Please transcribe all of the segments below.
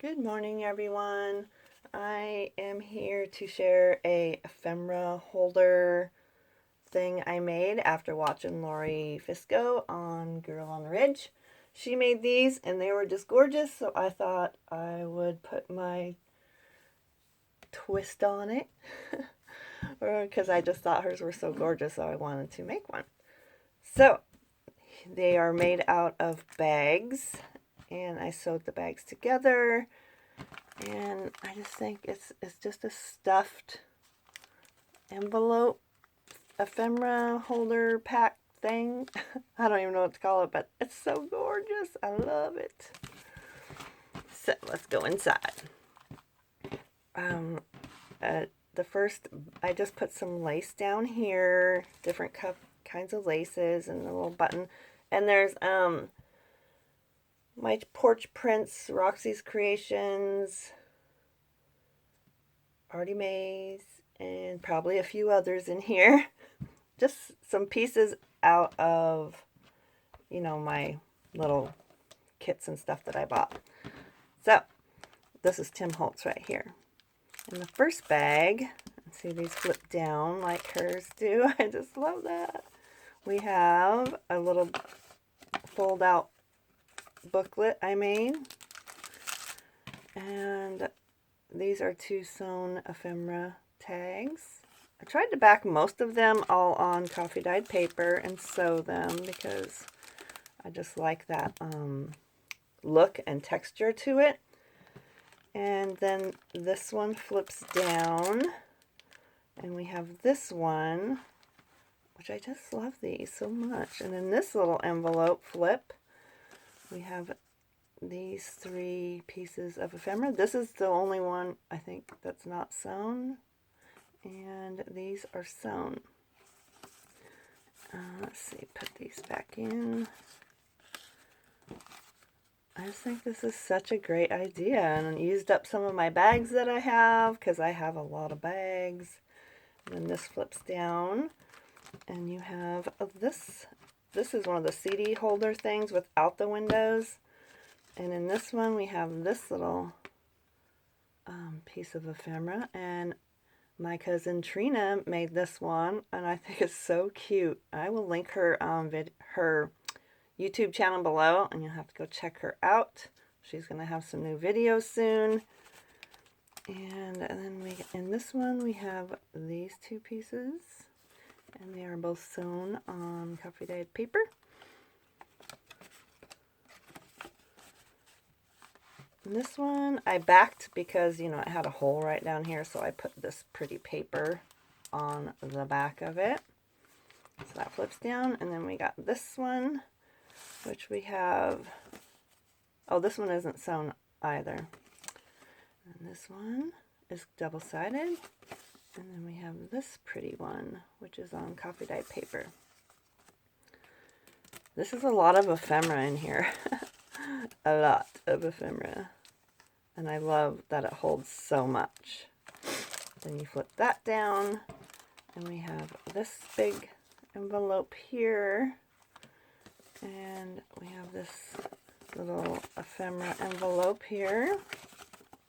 Good morning, everyone. I am here to share a ephemera holder thing I made after watching Lori Fisco on Girl on the Ridge. She made these and they were just gorgeous, so I thought I would put my twist on it because I just thought hers were so gorgeous, so I wanted to make one. So they are made out of bags, and I sewed the bags together. And I just think it's just a stuffed envelope ephemera holder pack thing. I don't even know what to call it, but it's so gorgeous. I love it. So let's go inside. The first, I just put some lace down here, different kinds of laces and a little button. And there's my Porch Prints, Roxy's Creations, Artie Mae's, and probably a few others in here. Just some pieces out of, my little kits and stuff that I bought. So, this is Tim Holtz right here. In the first bag, see these flip down like hers do. I just love that. We have a little fold out booklet I made. And these are 2 sewn ephemera tags. I tried to back most of them all on coffee dyed paper and sew them because I just like that look and texture to it. And then this one flips down, and we have this one, which I just love these so much. And in this little envelope flip, we have these 3 pieces of ephemera. This is the only one I think that's not sewn, and these are sewn. Let's see, put these back in. I just think this is such a great idea, and I used up some of my bags that I have because I have a lot of bags. And then this flips down, and you have this. This is one of the CD holder things without the windows. And in this one, we have this little piece of ephemera, and my cousin Trina made this one, and I think it's so cute. I will link her her YouTube channel below, and you'll have to go check her out. She's going to have some new videos soon. And then in this one, we have these 2 pieces, and they are both sewn on coffee dyed paper. And this one I backed because, it had a hole right down here, so I put this pretty paper on the back of it. So that flips down, and then we got this one, which we have, this one isn't sewn either. And this one is double-sided, and then we have this pretty one, which is on coffee dyed paper. This is a lot of ephemera in here. A lot of ephemera. And I love that it holds so much. Then you flip that down, and we have this big envelope here. And we have this little ephemera envelope here.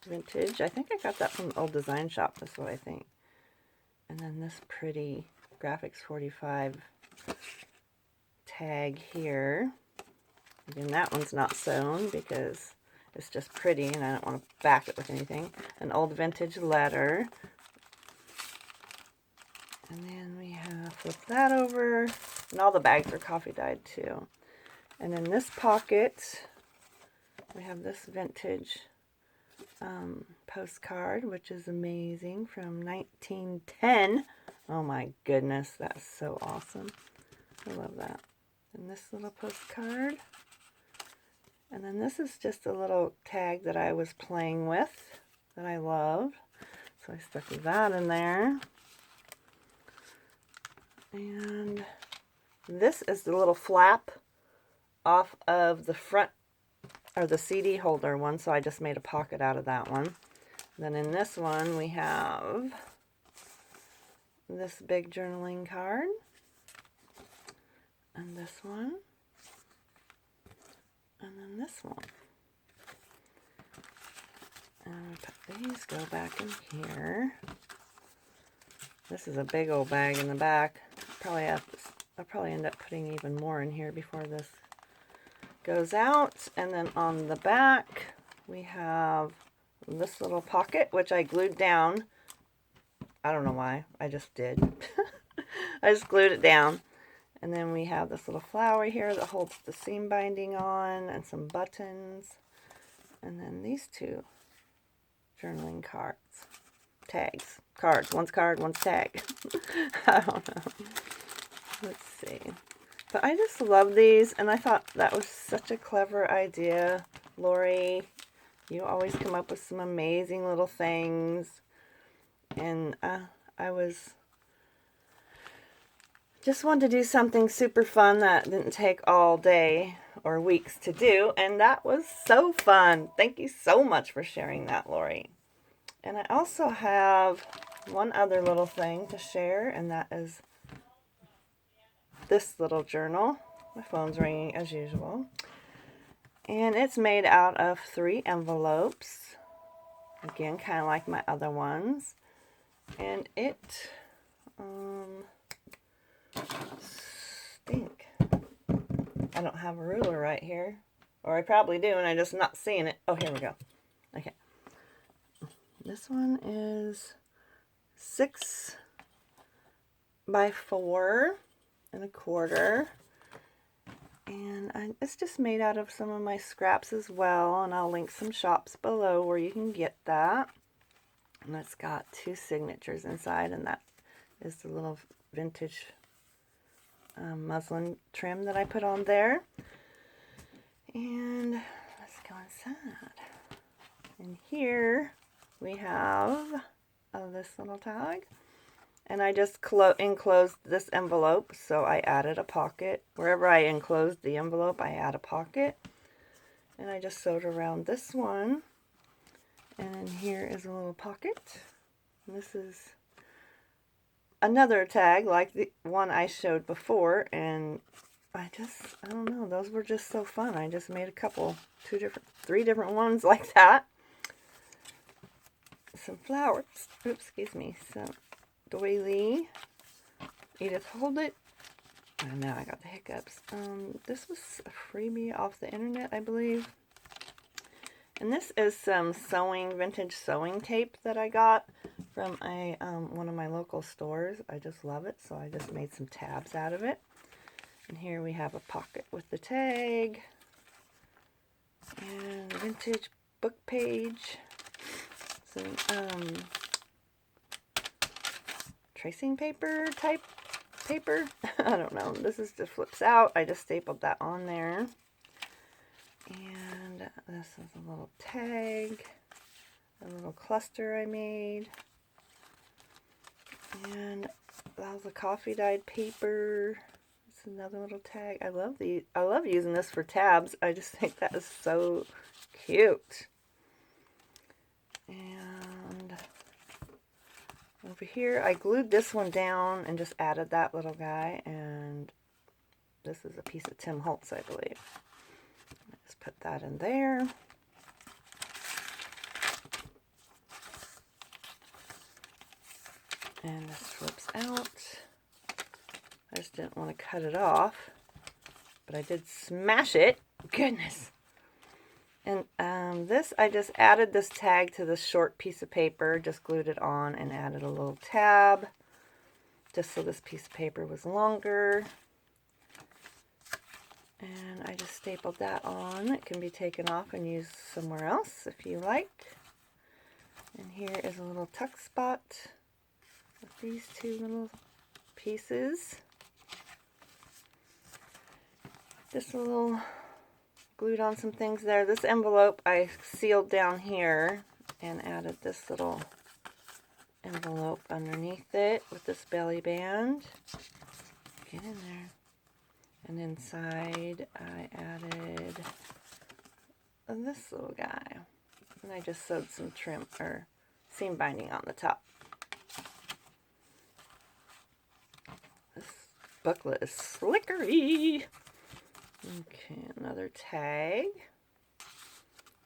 Vintage. I think I got that from Old Design Shop. That's what I think. And then this pretty Graphics 45 tag here. Again, that one's not sewn because it's just pretty and I don't want to back it with anything. An old vintage letter. And then we have flipped that over. And all the bags are coffee dyed too. And in this pocket, we have this vintage postcard, which is amazing, from 1910. Oh my goodness, that's so awesome. I love that. And this little postcard. And then this is just a little tag that I was playing with that I love. So I stuck that in there. And this is the little flap off of the front, or the CD holder one, so I just made a pocket out of that one. Then in this one we have this big journaling card, and this one, and then this one. these go back in here. This is a big old bag in the back. I'll probably end up putting even more in here before this goes out. And then on the back, we have this little pocket, which I glued down. I don't know why, I just did. I just glued it down. And then we have this little flower here that holds the seam binding on, and some buttons. And then these two journaling cards. Tags. Cards. One's card, one's tag. I don't know. Let's see. But I just love these, and I thought that was such a clever idea. Lori, you always come up with some amazing little things. And I was just wanted to do something super fun that didn't take all day or weeks to do, and that was so fun. Thank you so much for sharing that, Lori. And I also have one other little thing to share, and that is this little journal. My phone's ringing as usual. And it's made out of 3 envelopes. Again, kind of like my other ones. And it stink. I don't have a ruler right here. Or I probably do, and I'm just not seeing it. Oh, here we go. Okay. This one is 6 by 4 1/4. And it's just made out of some of my scraps as well. And I'll link some shops below where you can get that. And it's got 2 signatures inside, and that is the little vintage muslin trim that I put on there. And let's go inside. And here we have this little tag. And I just enclosed this envelope, so I added a pocket. Wherever I enclosed the envelope, I add a pocket. And I just sewed around this one. And then here is a little pocket. And this is another tag like the one I showed before. And I don't know, those were just so fun. I just made a couple, 3 different ones like that. Some flowers. Oops, excuse me. Some doily. Edith, hold it. Oh, now I got the hiccups. This was a freebie off the internet, I believe. And this is some vintage sewing tape that I got from one of my local stores. I just love it, so I just made some tabs out of it. And here we have a pocket with the tag. And a vintage book page. Some tracing paper type paper. I don't know. This is just flips out. I just stapled that on there. And this is a little tag, a little cluster I made. And that was a coffee dyed paper. It's another little tag. I love these. I love using this for tabs. I just think that is so cute. And over here, I glued this one down and just added that little guy. And this is a piece of Tim Holtz, I believe. Just put that in there. And this flips out. I just didn't want to cut it off, but I did smash it. Goodness. And I just added this tag to this short piece of paper, just glued it on and added a little tab, just so this piece of paper was longer. And I just stapled that on. It can be taken off and used somewhere else if you like. And here is a little tuck spot with these 2 little pieces. Just a little glued on some things there. This envelope I sealed down here and added this little envelope underneath it with this belly band. Get in there. And inside I added this little guy. And I just sewed some trim or seam binding on the top. This booklet is slickery. Okay, another tag.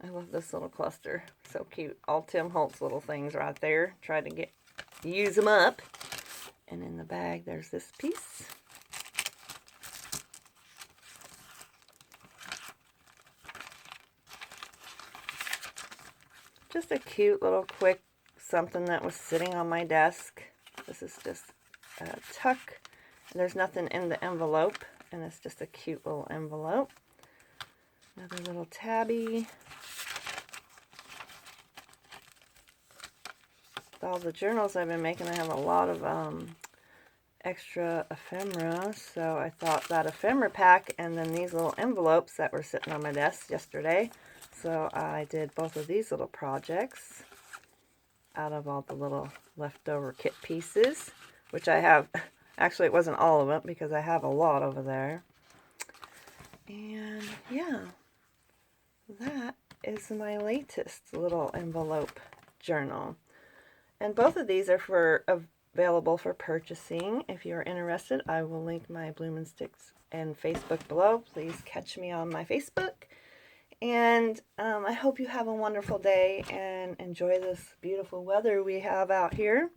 I love this little cluster. So cute. All Tim Holtz little things right there. Tried to use them up. And in the bag, there's this piece. Just a cute little quick something that was sitting on my desk. This is just a tuck. And there's nothing in the envelope. And it's just a cute little envelope. Another little tabby. With all the journals I've been making, I have a lot of extra ephemera. So I thought that ephemera pack and then these little envelopes that were sitting on my desk yesterday. So I did both of these little projects out of all the little leftover kit pieces, which I have. Actually, it wasn't all of them because I have a lot over there. And yeah, that is my latest little envelope journal. And both of these are available for purchasing. If you're interested, I will link my Bloom and Sticks and Facebook below. Please catch me on my Facebook. And I hope you have a wonderful day and enjoy this beautiful weather we have out here.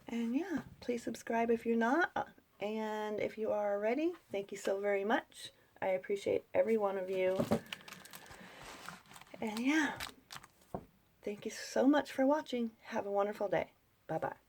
And yeah, please subscribe if you're not. And if you are already, thank you so very much. I appreciate every one of you. And yeah, thank you so much for watching. Have a wonderful day. Bye-bye.